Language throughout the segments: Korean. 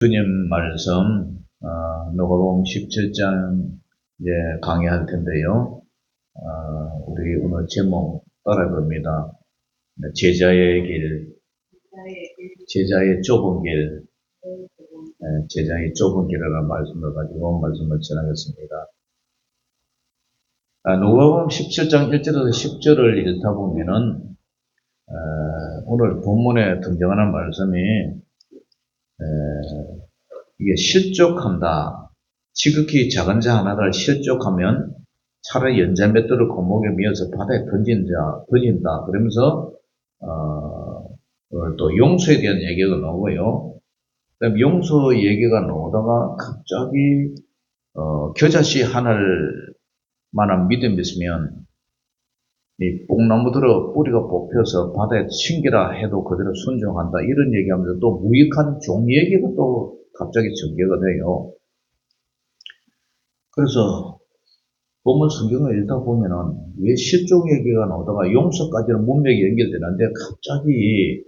주님 말씀, 누가복음 17장 이제 강의할 텐데요. 우리 오늘 제목 따라해 봅니다. 제자의 길, 제자의 좁은 길, 제자의 좁은 길이라는 말씀을 가지고 말씀을 전하겠습니다. 누가복음 17장 1절에서 10절을 읽다 보면은 오늘 본문에 등장하는 말씀이 이게 실족한다. 지극히 작은 자 하나를 실족하면 차라리 연자맷돌을 골목에 미어서 바다에 던진다. 그러면서 또 용서에 대한 얘기가 나오고요. 그다음 용서 얘기가 나오다가 갑자기 겨자씨 하늘만한 믿음이 있으면 이 뽕나무들어 뿌리가 뽑혀서 바다에 신기라 해도 그대로 순종한다. 이런 얘기하면서 또 무익한 종 얘기가 또 갑자기 전개가 돼요. 그래서 본문 성경을 읽다 보면은 왜 실종 얘기가 나오다가 용서까지는 문맥이 연결되는데 갑자기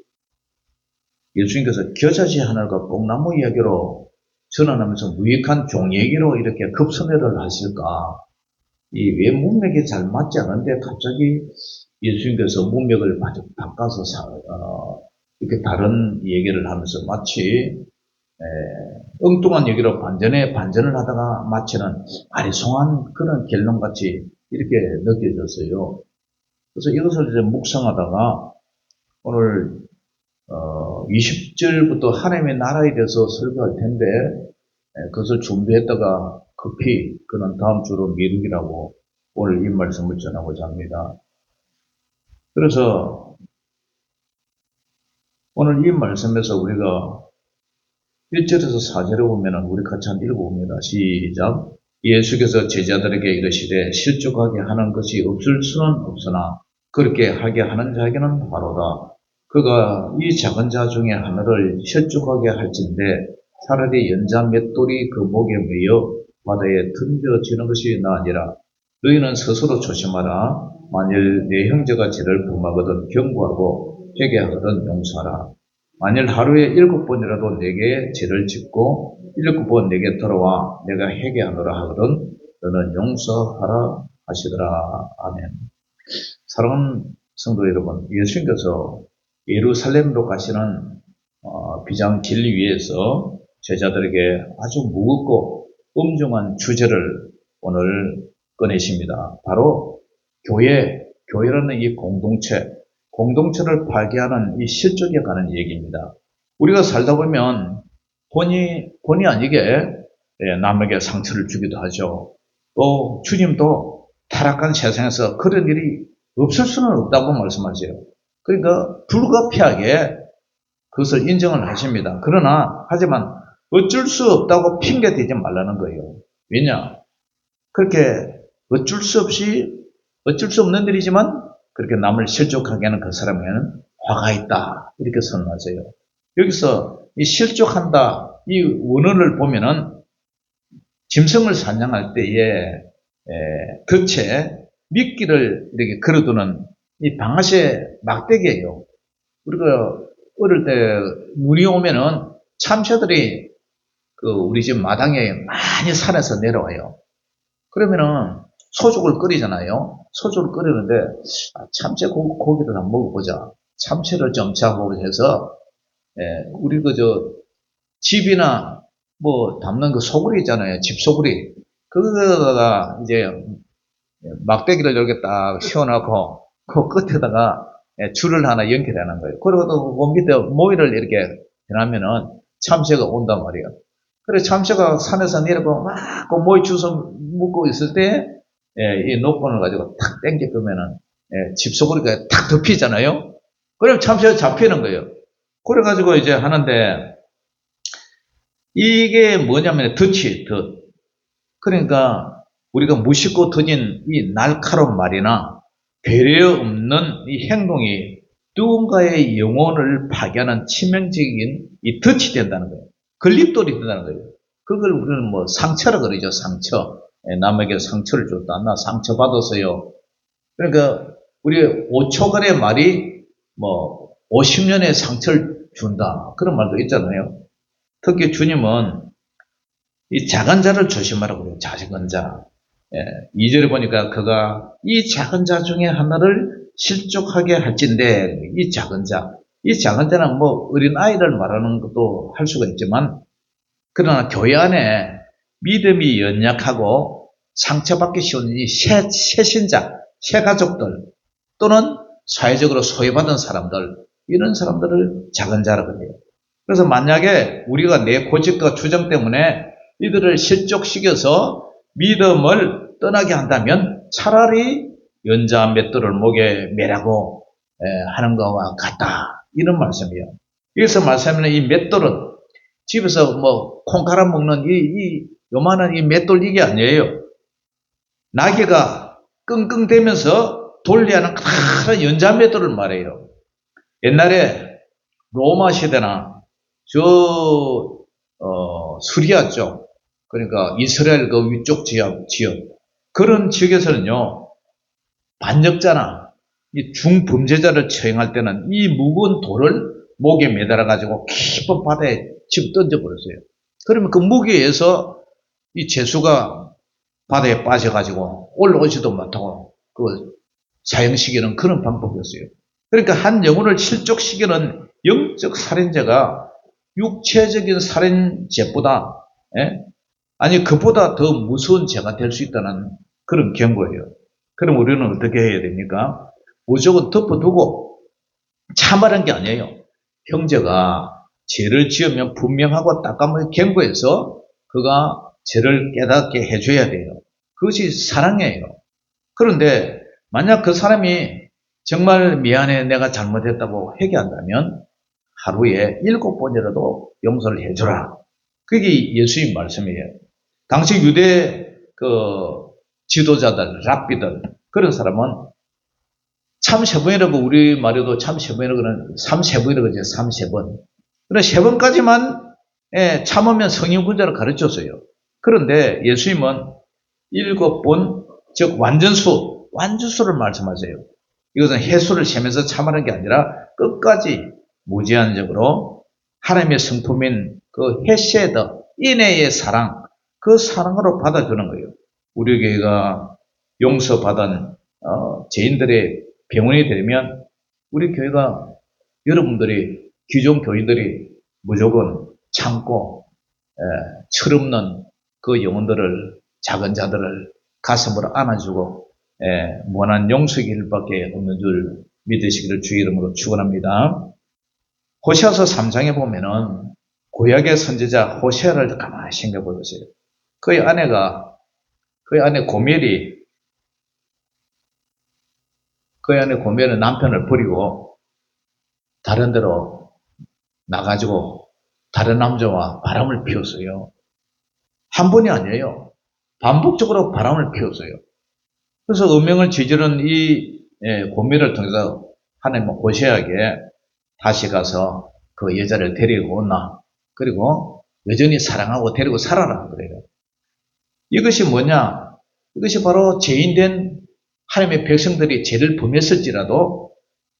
예수님께서 겨자씨 하늘과 뽕나무 이야기로 전환하면서 무익한 종 얘기로 이렇게 급선회를 하실까? 이 왜 문맥이 잘 맞지 않은데 갑자기 예수님께서 문맥을 바꿔서 이렇게 다른 얘기를 하면서 마치 엉뚱한 얘기로 반전을 하다가 마치는 아리송한 그런 결론같이 이렇게 느껴졌어요. 그래서 이것을 이제 묵상하다가 오늘 20절부터 하나님의 나라에 대해서 설교할 텐데 그것을 준비했다가 급히 그는 다음 주로 미루기라고 오늘 이 말씀을 전하고자 합니다. 그래서 오늘 이 말씀에서 우리가 1절에서 4절에 보면은 우리 같이 한번 읽어봅니다. 시작. 예수께서 제자들에게 이르시되 실족하게 하는 것이 없을 수는 없으나 그렇게 하게 하는 자에게는 바로다. 그가 이 작은 자 중에 하나를 실족하게 할진대 차라리 연자 맷돌이 그 목에 매여 바다에 던져지는 것이 나으니라. 너희는 스스로 조심하라. 만일 내 형제가 죄를 범하거든 경고하고 회개하거든 용서하라. 만일 하루에 7번이라도 내게 죄를 짓고 7번 내게 돌아와 내가 회개하노라 하거든 너는 용서하라 하시더라. 아멘. 사랑하는 성도 여러분, 예수님께서 예루살렘으로 가시는 비장길 위에서 제자들에게 아주 무겁고 엄중한 주제를 오늘 꺼내십니다. 바로 교회라는 이 공동체를 파괴하는 이 실족에 관한 얘기입니다. 우리가 살다 보면 본의 아니게 남에게 상처를 주기도 하죠. 또 주님도 타락한 세상에서 그런 일이 없을 수는 없다고 말씀하세요. 그러니까 불가피하게 그것을 인정을 하십니다. 하지만 어쩔 수 없다고 핑계대지 말라는 거예요. 왜냐? 그렇게 어쩔 수 없는 일이지만 그렇게 남을 실족하게 하는 그 사람에게는 화가 있다. 이렇게 선언하세요. 여기서 이 실족한다. 이 원어를 보면은 짐승을 사냥할 때에 덫에 미끼를 이렇게 걸어두는 이 방아쇠 막대기예요. 우리가 어릴 때 눈이 오면은 참새들이 우리 집 마당에 많이 산에서 내려와요. 그러면은 소죽을 끓이잖아요. 소죽을 끓이는데 참새 고기를 한번 먹어보자. 참새를 좀 잡아보자 해서 우리 집이나 뭐 담는 그 소구리 있잖아요. 집 소구리. 그거가 이제 막대기를 이렇게 딱 씌워놓고 그 끝에다가 줄을 하나 연결하는 거예요. 그리고 또 그 밑에 모이를 이렇게 해놓으면은 참새가 온단 말이에요. 그래서 참새가 산에서 내려보면 막 그 모이 주워 묶고 있을 때, 이 노끈을 가지고 탁 당겨보면은, 집 소구리가 탁 덮이잖아요? 그럼 참새가 잡히는 거예요. 그래가지고 이제 하는데, 이게 뭐냐면 덫. 그러니까 우리가 무심코 던진 이 날카로운 말이나 배려 없는 이 행동이 누군가의 영혼을 파괴하는 치명적인 이 덫이 된다는 거예요. 걸림돌이 된다는 거예요. 그걸 우리는 뭐 상처라 그러죠. 상처. 남에게 상처를 줬다. 나 상처받았어요. 그러니까 우리 오초간의 말이 뭐 50년의 상처를 준다. 그런 말도 있잖아요. 특히 주님은 이 작은 자를 조심하라고 그래요. 작은 자. 2절에 보니까 그가 이 작은 자 중에 하나를 실족하게 할진대. 이 작은 자. 이 작은 자는 뭐 어린아이를 말하는 것도 할 수가 있지만, 그러나 교회 안에 믿음이 연약하고 상처받기 쉬운 이 새신자, 새가족들, 또는 사회적으로 소외받은 사람들, 이런 사람들을 작은 자라고 해요. 그래서 만약에 우리가 내 고집과 주장 때문에 이들을 실족시켜서 믿음을 떠나게 한다면 차라리 연자 맷돌을 목에 매라고 하는 것과 같다. 이런 말씀이에요. 여기서 말씀하는 이 맷돌은 집에서 뭐 콩 갈아 먹는 요만한 이 맷돌 이게 아니에요. 나귀가 끙끙대면서 돌려야 하는 큰 연자 맷돌을 말해요. 옛날에 로마 시대나 수리아 쪽, 그러니까 이스라엘 그 위쪽 지역, 그런 지역에서는요, 반역자나 이 중범죄자를 처형할 때는 이 무거운 돌을 목에 매달아가지고 깊은 바다에 집 던져버렸어요. 그러면 그 무게에서 이 죄수가 바다에 빠져가지고 올라오지도 못하고 그 사형시키는 그런 방법이었어요. 그러니까 한 영혼을 실족시키는 영적 살인죄가 육체적인 살인죄보다 아니 그보다 더 무서운 죄가 될 수 있다는 그런 경고예요. 그럼 우리는 어떻게 해야 됩니까? 무조건 덮어두고 참으라는 게 아니에요. 형제가 죄를 지으면 분명하고 따끔하게 경고해서 그가 죄를 깨닫게 해줘야 돼요. 그것이 사랑이에요. 그런데 만약 그 사람이 정말 미안해 내가 잘못했다고 회개한다면 하루에 7번이라도 용서를 해줘라. 그게 예수님 말씀이에요. 당시 유대 그 지도자들, 랍비들, 그런 사람은 참 세 번이라고 우리 말에도 참 세 번이라고 그러는 3세번이라고 그러죠. 3세번. 그래 3번까지만 참으면 성령 군자를 가르쳤어요. 그런데 예수님은 7번, 즉 완전수를 말씀하세요. 이것은 해수를 세면서 참으라는 게 아니라 끝까지 무제한적으로 하나님의 성품인 그 헤세드, 인애의 사랑, 그 사랑으로 받아주는 거예요. 우리 교회가 용서받은 죄인들의 병원이 되면 우리 교회가 여러분들이 기존 교인들이 무조건 참고 철없는 그 영혼들을 작은 자들을 가슴으로 안아주고 무한한 용서의 길밖에 없는 줄 믿으시기를 주의 이름으로 축원합니다. 호세아서 3장에 보면은 구약의 선지자 호세아를 가만히 생각해 보세요. 그의 아내 고멜은 남편을 버리고 다른 데로 나가지고 다른 남자와 바람을 피웠어요. 한 번이 아니에요. 반복적으로 바람을 피웠어요. 그래서 음행을 저지른 이 고멜을 통해서 하나님은 호세아에게 다시 가서 그 여자를 데리고 온나. 그리고 여전히 사랑하고 데리고 살아라 그래요. 이것이 뭐냐? 이것이 바로 죄인된 하나님의 백성들이 죄를 범했을지라도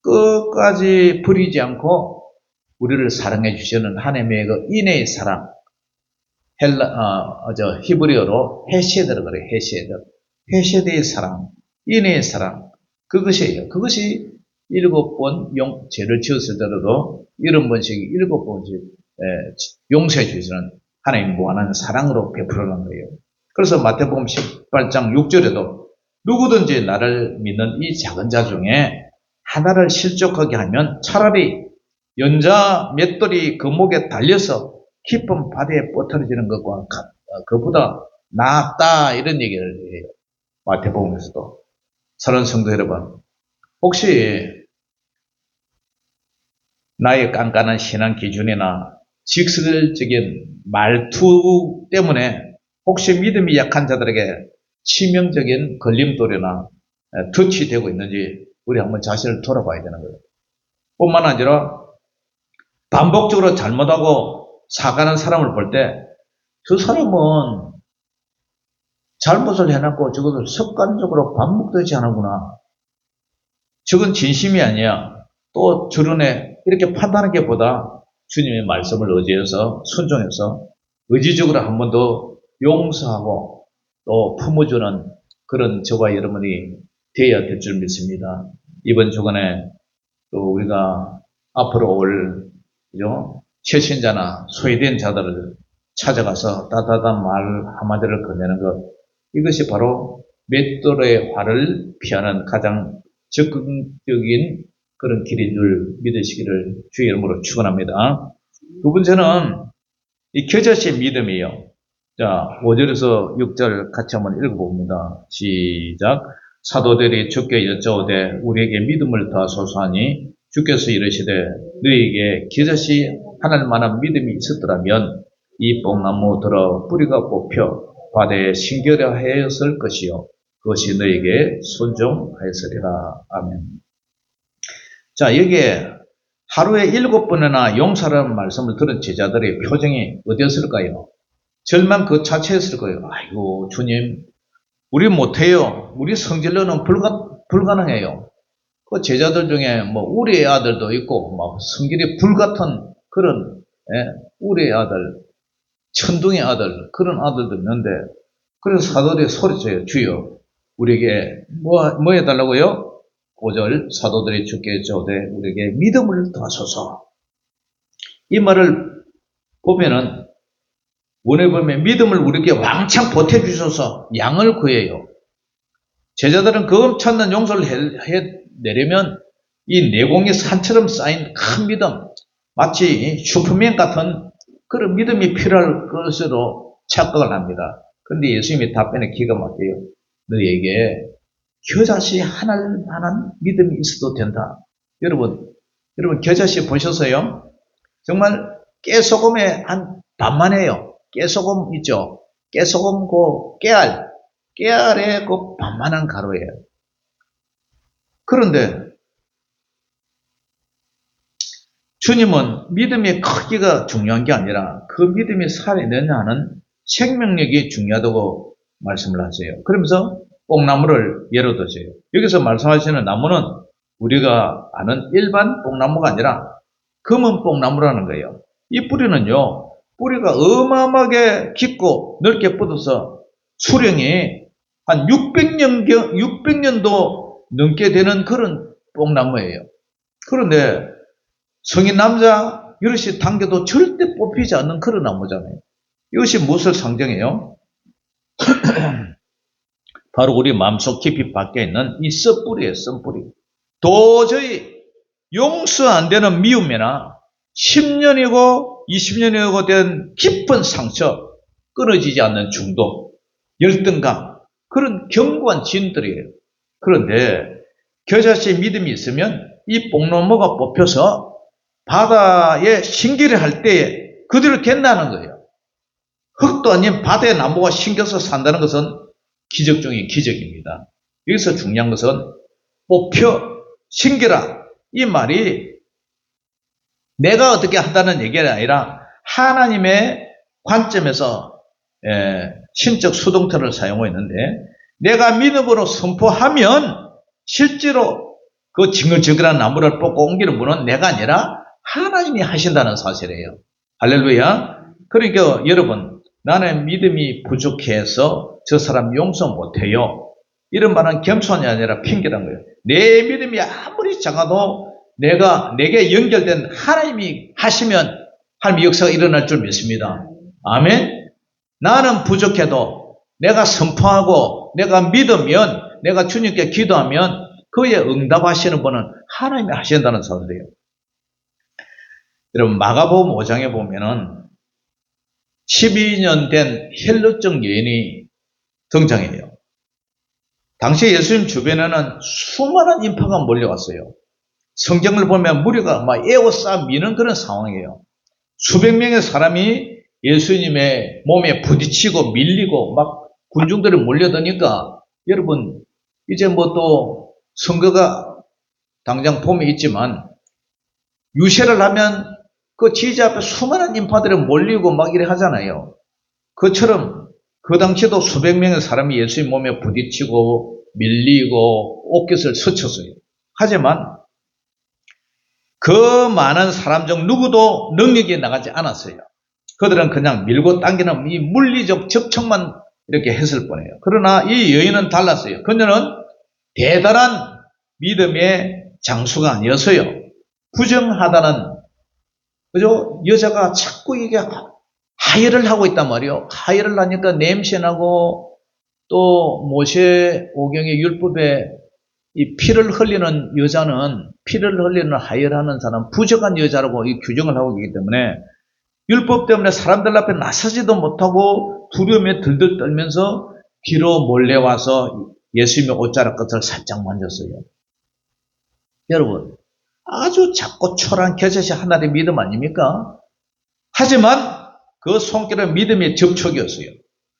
끝까지 버리지 않고 우리를 사랑해 주시는 하나님의 그 인애의 사랑, 히브리어로 헤세드라고 그래요. 헤세드의 사랑, 인애의 사랑, 그것이에요. 그것이 7번 죄를 지었을 때라도 7번씩 7번씩 용서해 주시는 하나님 무한한 사랑으로 베풀어놓은 거예요. 그래서 마태복음 18장 6절에도 누구든지 나를 믿는 이 작은 자 중에 하나를 실족하게 하면 차라리 연자 맷돌이 그 목에 달려서 깊은 바다에 뻗어지는 것과 그보다 낫다 이런 얘기를 해요. 마태복음에서도. 사랑하는 성도 여러분, 혹시 나의 깐깐한 신앙 기준이나 직설적인 말투 때문에 혹시 믿음이 약한 자들에게 치명적인 걸림돌이나 덫이 되고 있는지 우리 한번 자신을 돌아봐야 되는 거예요. 뿐만 아니라 반복적으로 잘못하고 사과하는 사람을 볼 때 저 사람은 잘못을 해놨고 저것을 습관적으로 반복되지 않았구나. 저건 진심이 아니야. 또 저런애 이렇게 판단하는 게 보다 주님의 말씀을 의지해서 순종해서 의지적으로 한 번 더 용서하고 또 품어주는 그런 저와 여러분이 되어야 될 줄 믿습니다. 이번 주간에 또 우리가 앞으로 올 최신자나 소외된 자들을 찾아가서 따뜻한 말 한마디를 건네는 것, 이것이 바로 맷돌의 화를 피하는 가장 적극적인 그런 길인 줄 믿으시기를 주의 이름으로 축원합니다. 두 번째는 이 겨자씨의 믿음이에요. 자, 5절에서 6절 같이 한번 읽어봅니다. 시작. 사도들이 주께 여짜오되 우리에게 믿음을 더하소서 하니 주께서 이르시되 너희에게 겨자씨 하늘 만한 믿음이 있었더라면 이 뽕나무 들어 뿌리가 뽑혀 바다에 심겨려 하였을 것이요 그것이 너희에게 순종하였으리라. 아멘. 자, 여기에 하루에 7번이나 용서라는 말씀을 들은 제자들의 표정이 어땠을까요? 절망 그 자체였을 거예요. 아이고 주님, 우리 못해요. 우리 성질로는 불가능해요. 그 제자들 중에 뭐 우리의 아들도 있고 막 성질이 불같은 그런 우리의 아들, 천둥의 아들, 그런 아들도 있는데, 그래서 사도들이 소리쳐요. 주여 우리에게 뭐 해달라고요? 5절 사도들이 주께 여짜오되 우리에게 믿음을 더하소서. 이 말을 보면은 원에 보면 믿음을 우리에게 왕창 보태주셔서 양을 구해요. 제자들은 그 엄청난 용서를 해내려면 이 내공이 산처럼 쌓인 큰 믿음, 마치 슈퍼맨 같은 그런 믿음이 필요할 것으로 착각을 합니다. 그런데 예수님이 답변에 기가 막혀요. 너희에게 겨자씨 하나만한 믿음이 있어도 된다. 여러분 겨자씨 보셨어요? 정말 깨소금의 한 반만해요. 깨소금 있죠? 깨소금 깨알의 그 반만한 가루예요. 그런데 주님은 믿음의 크기가 중요한 게 아니라 그 믿음이 살아내느냐 하는 생명력이 중요하다고 말씀을 하세요. 그러면서 뽕나무를 예로 드세요. 여기서 말씀하시는 나무는 우리가 아는 일반 뽕나무가 아니라 검은 뽕나무라는 거예요. 이 뿌리는요, 뿌리가 어마어마하게 깊고 넓게 뻗어서 수령이 한 600년도 넘게 되는 그런 뽕나무예요. 그런데 성인 남자 여럿이 당겨도 절대 뽑히지 않는 그런 나무잖아요. 이것이 무엇을 상정해요? 바로 우리 마음속 깊이 박혀 있는 이 썩뿌리예요. 썩뿌리. 도저히 용서 안 되는 미움이나 10년이고 20년이고 된 깊은 상처, 끊어지지 않는 중독, 열등감, 그런 견고한 진들이에요. 그런데 겨자씨의 믿음이 있으면 이 뽕나무가 뽑혀서 바다에 신기를 할 때에 그들을 갠다는 거예요. 흙도 아닌 바다에 나무가 신겨서 산다는 것은 기적 중의 기적입니다. 여기서 중요한 것은 뽑혀 신기라, 이 말이 내가 어떻게 한다는 얘기가 아니라 하나님의 관점에서 신적 수동태를 사용하고 있는데, 내가 믿음으로 선포하면 실제로 그 징글징글한 나무를 뽑고 옮기는 분은 내가 아니라 하나님이 하신다는 사실이에요. 할렐루야. 그러니까 여러분, 나는 믿음이 부족해서 저 사람 용서 못해요, 이런 말은 겸손이 아니라 핑계란 거예요. 내 믿음이 아무리 작아도 내게 연결된 하나님이 하시면 하나님의 역사가 일어날 줄 믿습니다. 아멘. 나는 부족해도 내가 선포하고 내가 믿으면, 내가 주님께 기도하면 그에 응답하시는 분은 하나님이 하신다는 사실이에요. 여러분, 마가복음 5장에 보면은 12년 된 헬루증 여인이 등장해요. 당시 예수님 주변에는 수많은 인파가 몰려왔어요. 성경을 보면 무리가 막 에워싸 미는 그런 상황이에요. 수백 명의 사람이 예수님의 몸에 부딪히고 밀리고 막 군중들이 몰려드니까, 여러분 이제 뭐 또 선거가 당장 봄에 있지만 유세를 하면 그 지지 앞에 수많은 인파들이 몰리고 막 이래 하잖아요. 그처럼 그 당시에도 수백 명의 사람이 예수님 몸에 부딪히고 밀리고 옷깃을 스쳤어요. 하지만 그 많은 사람 중 누구도 능력이 나가지 않았어요. 그들은 그냥 밀고 당기는 이 물리적 접촉만 이렇게 했을 뿐이에요. 그러나 이 여인은 달랐어요. 그녀는 대단한 믿음의 장수가 아니었어요. 부정하다는, 그죠? 여자가 자꾸 이게 하혈을 하고 있단 말이에요. 하혈을 하니까 냄새나고, 또 모세 오경의 율법에 이 피를 흘리는 여자는, 피를 흘리는 하혈하는 사람, 부정한 여자라고 이 규정을 하고 있기 때문에 율법 때문에 사람들 앞에 나서지도 못하고 두려움에 들들 떨면서 뒤로 몰래 와서 예수님의 옷자락 끝을 살짝 만졌어요. 여러분, 아주 작고 초라한 겨자씨 하나의 믿음 아닙니까? 하지만 그 손길은 믿음의 접촉이었어요.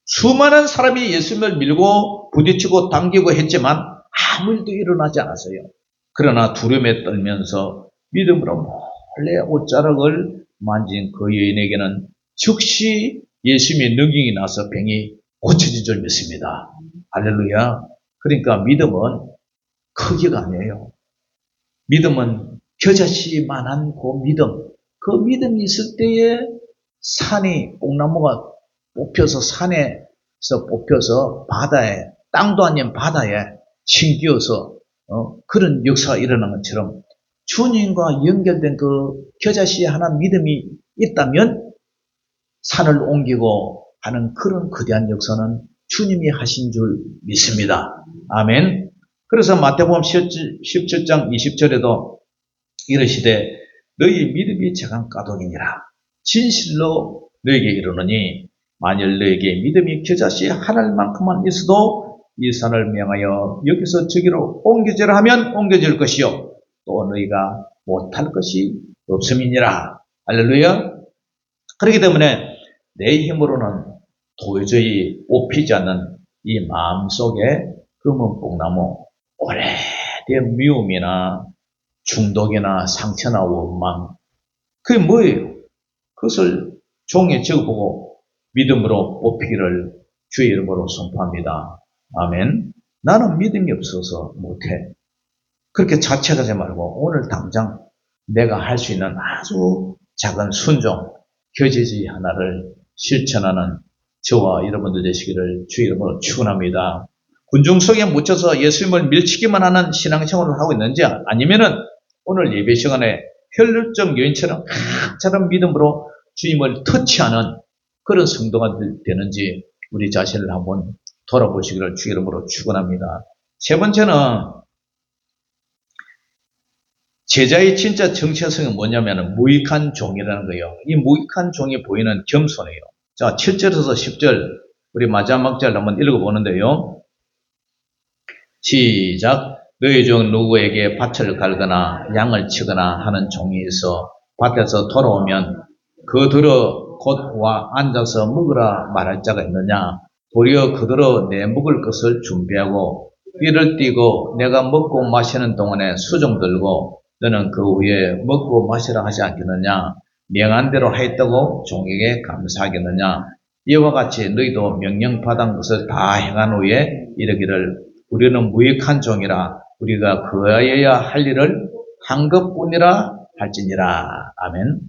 수많은 사람이 예수님을 밀고 부딪히고 당기고 했지만 아무 일도 일어나지 않았어요. 그러나 두려움에 떨면서 믿음으로 몰래 옷자락을 만진 그 여인에게는 즉시 예수님의 능력이 나서 병이 고쳐진 줄 믿습니다. 할렐루야. 그러니까 믿음은 크기가 아니에요. 믿음은 겨자씨만한 그 믿음이 있을 때에 산이, 뽕나무가 뽑혀서 산에서 뽑혀서 바다에, 땅도 아닌 바다에 심기어서 그런 역사가 일어난 것처럼 주님과 연결된 그 겨자씨에 하나 믿음이 있다면 산을 옮기고 하는 그런 거대한 역사는 주님이 하신 줄 믿습니다. 아멘. 그래서 마태복음 17장 20절에도 이르시되 너희 믿음이 작은 까닭이니라. 진실로 너에게 이르노니 만일 너에게 믿음이 겨자씨 하늘만큼만 있어도 이 산을 명하여 여기서 저기로 옮겨지라 하면 옮겨질 것이요 또 너희가 못할 것이 없음이니라. 할렐루야. 그렇기 때문에 내 힘으로는 도저히 뽑히지 않는 이 마음속에 검은 뽕나무, 오래된 미움이나 중독이나 상처나 원망, 그게 뭐예요? 그것을 종이에 적어보고 믿음으로 뽑히기를 주의 이름으로 선포합니다. 아멘. 나는 믿음이 없어서 못해. 그렇게 자책하지 말고 오늘 당장 내가 할 수 있는 아주 작은 순종, 겨자씨 하나를 실천하는 저와 여러분들 되시기를 주의 이름으로 축원합니다. 군중 속에 묻혀서 예수님을 밀치기만 하는 신앙생활을 하고 있는지 아니면은 오늘 예배 시간에 혈혈적 여인처럼 가차란 믿음으로 주님을 터치하는 그런 성도가 되는지 우리 자신을 한번 돌아보시기를 주의 이름으로 축원합니다. 세 번째는 제자의 진짜 정체성이 뭐냐면 무익한 종이라는 거예요. 이 무익한 종이 보이는 겸손이에요. 자, 7절에서 10절 우리 마지막 절 한번 읽어보는데요. 시작. 너희 중 누구에게 밭을 갈거나 양을 치거나 하는 종이 있어 밭에서 돌아오면 그들어 곧 와 앉아서 먹으라 말할 자가 있느냐. 도리어 그들어 내 먹을 것을 준비하고 띠를 띠고 내가 먹고 마시는 동안에 수종 들고 너는 그 후에 먹고 마시라 하지 않겠느냐. 명한 대로 하였다고 종에게 감사하겠느냐. 이와 같이 너희도 명령받은 것을 다 행한 후에 이르기를 우리는 무익한 종이라 우리가 그하여야 할 일을 한 것뿐이라 할지니라. 아멘.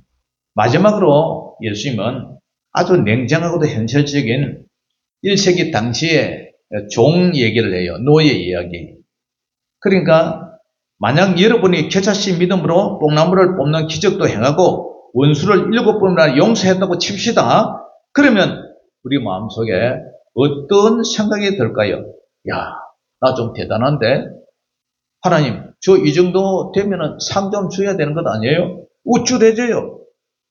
마지막으로 예수님은 아주 냉정하고도 현실적인 1세기 당시에 종 얘기를 해요. 노예 이야기. 그러니까 만약 여러분이 겨자씨 믿음으로 뽕나무를 뽑는 기적도 행하고 원수를 7번이나 용서했다고 칩시다. 그러면 우리 마음속에 어떤 생각이 들까요? 야, 나 좀 대단한데? 하나님, 저 이 정도 되면은 상 좀 줘야 되는 것 아니에요? 우쭐해져요.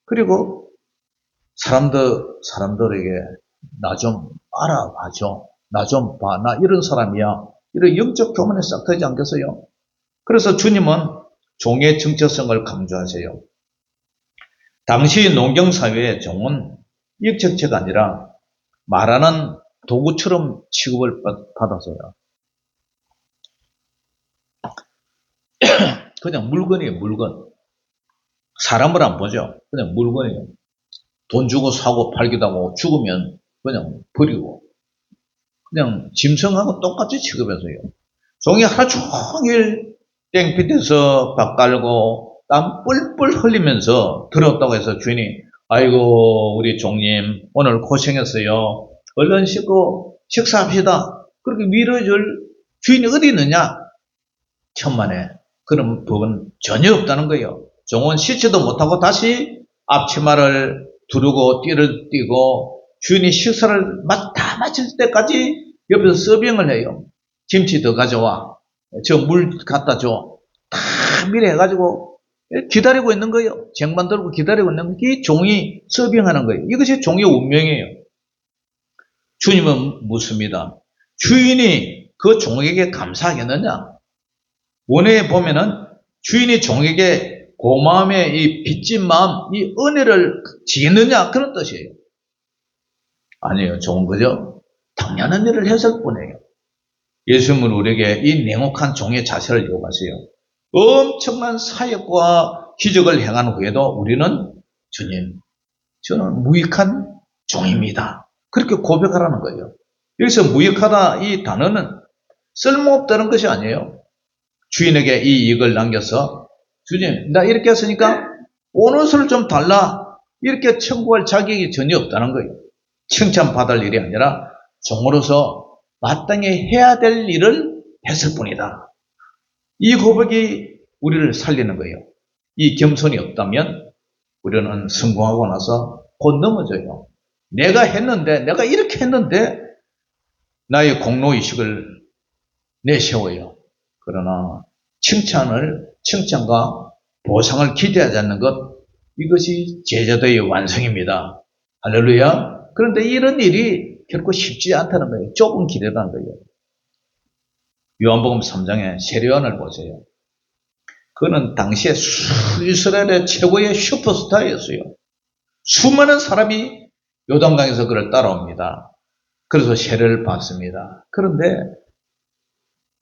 그리고 사람들에게 나 좀 알아봐줘. 나 좀 봐. 나 이런 사람이야. 이런 영적 교만에 싹 터지지 않겠어요? 그래서 주님은 종의 정체성을 강조하세요. 당시 농경사회의 종은 육체체가 아니라 말하는 도구처럼 취급을 받았어요. 그냥 물건이에요, 물건. 사람을 안 보죠. 그냥 물건이에요. 돈 주고 사고 팔기도 하고 죽으면 그냥 버리고. 그냥 짐승하고 똑같이 취급해서요. 종이 하루 종일 땡볕에서 밥 깔고 땀 뿔뿔 흘리면서 들었다고 해서 주인이 아이고 우리 종님 오늘 고생했어요. 얼른 씻고 식사합시다. 그렇게 위로해줄 주인이 어디 있느냐? 천만에 그런 법은 전혀 없다는 거예요. 종은 씻지도 못하고 다시 앞치마를 두르고 띠를 띠고 주인이 식사를 다 마칠 때까지 옆에서 서빙을 해요. 김치 더 가져와. 저 물 갖다 줘. 다 미리 해가지고 기다리고 있는 거예요. 쟁반 들고 기다리고 있는 거예요. 이 종이 서빙하는 거예요. 이것이 종의 운명이에요. 주님은 묻습니다. 주인이 그 종에게 감사하겠느냐? 원어에 보면은 주인이 종에게 고마움의 이 빚진 마음, 이 은혜를 지겠느냐? 그런 뜻이에요. 아니에요. 종은 그저 당연한 일을 했을 뿐이에요. 예수님은 우리에게 이 냉혹한 종의 자세를 요구하세요. 엄청난 사역과 기적을 행한 후에도 우리는 주님, 저는 무익한 종입니다. 그렇게 고백하라는 거예요. 여기서 무익하다 이 단어는 쓸모없다는 것이 아니에요. 주인에게 이 이익을 남겨서 주님, 나 이렇게 했으니까 보너스를 좀 달라. 이렇게 청구할 자격이 전혀 없다는 거예요. 칭찬받을 일이 아니라 종으로서 마땅히 해야 될 일을 했을 뿐이다. 이 고백이 우리를 살리는 거예요. 이 겸손이 없다면 우리는 성공하고 나서 곧 넘어져요. 내가 이렇게 했는데 나의 공로의식을 내세워요. 그러나 칭찬과 보상을 기대하지 않는 것, 이것이 제자도의 완성입니다. 할렐루야. 그런데 이런 일이 결코 쉽지 않다는 거예요. 좁은 길이라는 거예요. 요한복음 3장에 세례요한을 보세요. 그는 당시에 이스라엘의 최고의 슈퍼스타였어요. 수많은 사람이 요단강에서 그를 따라옵니다. 그래서 세례를 받습니다. 그런데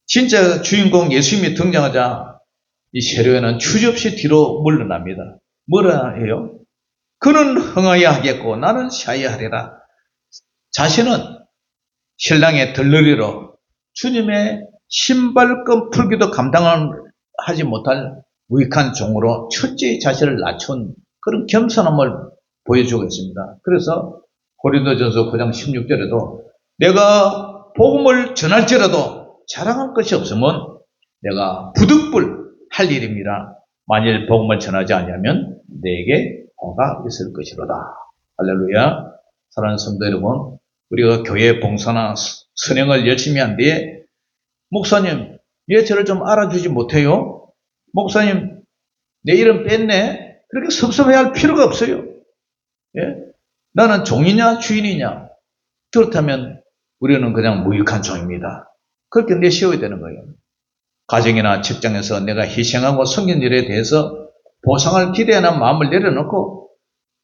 진짜 주인공 예수님이 등장하자 이 세례요한은 주저없이 뒤로 물러납니다. 뭐라 해요? 그는 흥하여 하겠고 나는 샤야 하리라. 자신은 신랑의 들러리로 주님의 신발끈 풀기도 감당하지 못할 무익한 종으로 철저히 자신을 낮춘 그런 겸손함을 보여주고 있습니다. 그래서 고린도전서 9장 16절에도 내가 복음을 전할지라도 자랑할 것이 없으면 내가 부득불 할 일입니다. 만일 복음을 전하지 않으면 내게 화가 있을 것이로다. 할렐루야. 사랑하는 성도 여러분, 우리가 교회 봉사나 선행을 열심히 한 뒤에 목사님, 왜 저를 좀 알아주지 못해요? 목사님, 내 이름 뺐네? 그렇게 섭섭해할 필요가 없어요. 예? 나는 종이냐 주인이냐? 그렇다면 우리는 그냥 무익한 종입니다. 그렇게 내세워야 되는 거예요. 가정이나 직장에서 내가 희생하고 섬긴 일에 대해서 보상을 기대하는 마음을 내려놓고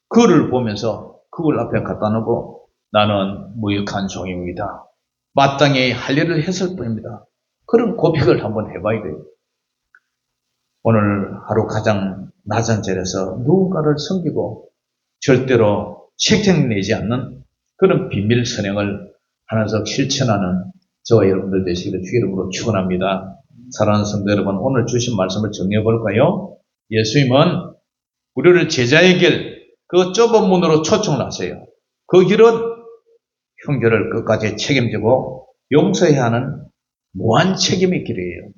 그를 보면서 그걸 앞에 갖다 놓고 나는 무익한 종입니다. 마땅히 할 일을 했을 뿐입니다. 그런 고백을 한번 해봐야 돼요. 오늘 하루 가장 낮은 자리에서 누군가를 섬기고 절대로 책임내지 않는 그런 비밀 선행을 하나씩 실천하는 저와 여러분들 되시기를 주 이름으로 축원합니다. 사랑하는 성도 여러분, 오늘 주신 말씀을 정리해 볼까요? 예수님은 우리를 제자의 길, 그 좁은 문으로 초청을 하세요. 그 길은 형제를 끝까지 책임지고 용서해야 하는 무한 책임의 길이에요.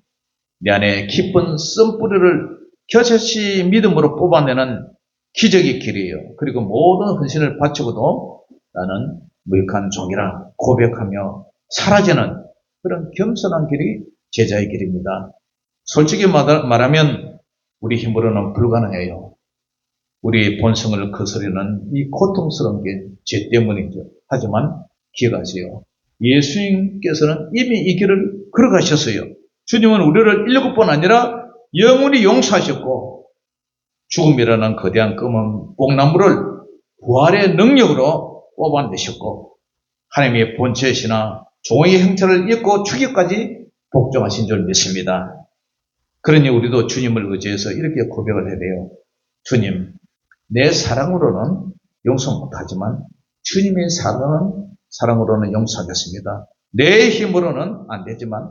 내 안에 깊은 쓴뿌리를 겨자씨 믿음으로 뽑아내는 기적의 길이에요. 그리고 모든 헌신을 바치고도 나는 무익한 종이라 고백하며 사라지는 그런 겸손한 길이 제자의 길입니다. 솔직히 말하면 우리 힘으로는 불가능해요. 우리 본성을 거스르는 이 고통스러운 게 죄 때문이죠. 하지만 기억하세요. 예수님께서는 이미 이 길을 걸어가셨어요. 주님은 우리를 7번 아니라 영원히 용서하셨고 죽음이라는 거대한 검은 뽕나무를 부활의 능력으로 뽑아내셨고 하나님의 본체시나 종의 형체를 입고 죽기까지 복종하신 줄 믿습니다. 그러니 우리도 주님을 의지해서 이렇게 고백을 해야 돼요. 주님, 내 사랑으로는 용서 못하지만 주님의 사랑으로는 용서하겠습니다. 내 힘으로는 안 되지만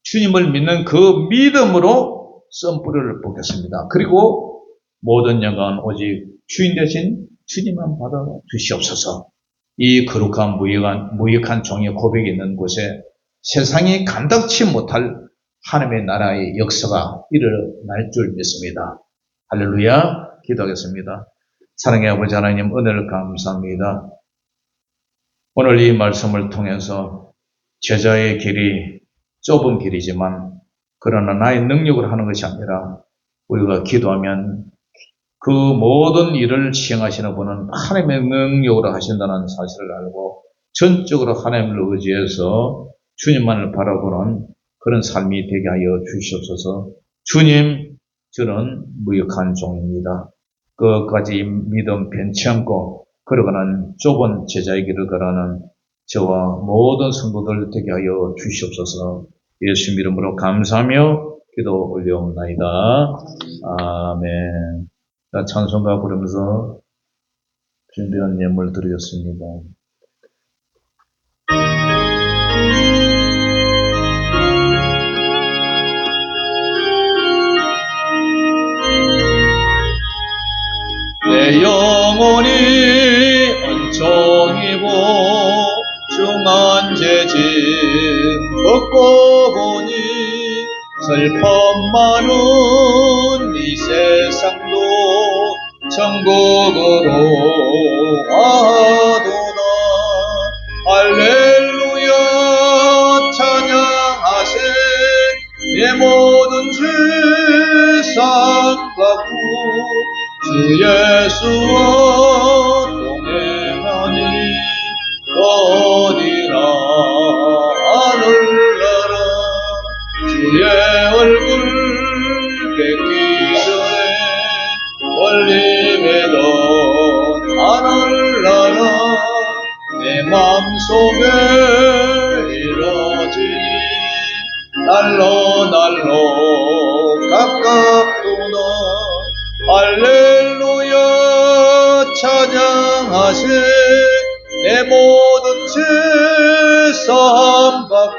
주님을 믿는 그 믿음으로 썸뿌리를 뽑겠습니다. 그리고 모든 영광은 오직 주인 되신 주님만 받아 주시옵소서. 이 거룩한 무익한 종의 고백이 있는 곳에 세상이 감당치 못할 하나님의 나라의 역사가 일어날 줄 믿습니다. 할렐루야. 기도하겠습니다. 사랑의 아버지 하나님, 은혜를 감사합니다. 오늘 이 말씀을 통해서 제자의 길이 좁은 길이지만 그러나 나의 능력으로 하는 것이 아니라 우리가 기도하면 그 모든 일을 시행하시는 분은 하나님의 능력으로 하신다는 사실을 알고 전적으로 하나님을 의지해서 주님만을 바라보는 그런 삶이 되게 하여 주시옵소서. 주님, 저는 무익한 종입니다. 끝까지 믿음 변치 않고 걸어가는 좁은 제자의 길을 걸어가는 저와 모든 성도들 되게 하여 주시옵소서. 예수 이름으로 감사하며 기도 올려옵나이다. 아멘. 찬송가 부르면서 준비한 예물 드리겠습니다. 내 영혼이 은총이고 중한 죄짐 벗고 보니 슬픔 많은 이 세상도 천국으로 와도다. 할렐루야 찬양하세. 내 모든 죄 삭하고 주 예수와 동행하니 어디나 하늘나라. 주의 얼굴 뵙기 전에 멀리매던 하늘나라 내 맘속에 이뤄지니 날로 가깝구나. 할렐루야 찬양하세. 내 모든 죄 사함받고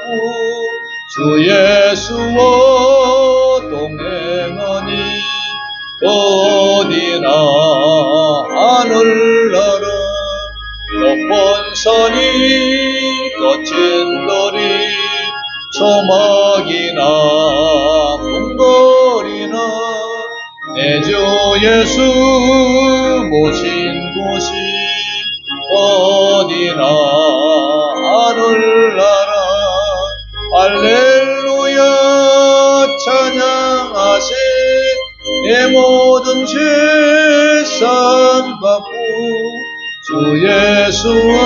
주 예수와 동행하니 어디나 하늘나라. 높은 산이 거친 거리 초막이나 궁궐이나 내 주 예수 모신 곳이 어디나 하늘나라. 할렐루야 찬양하세. 내 모든 죄 사함받고 주 예수와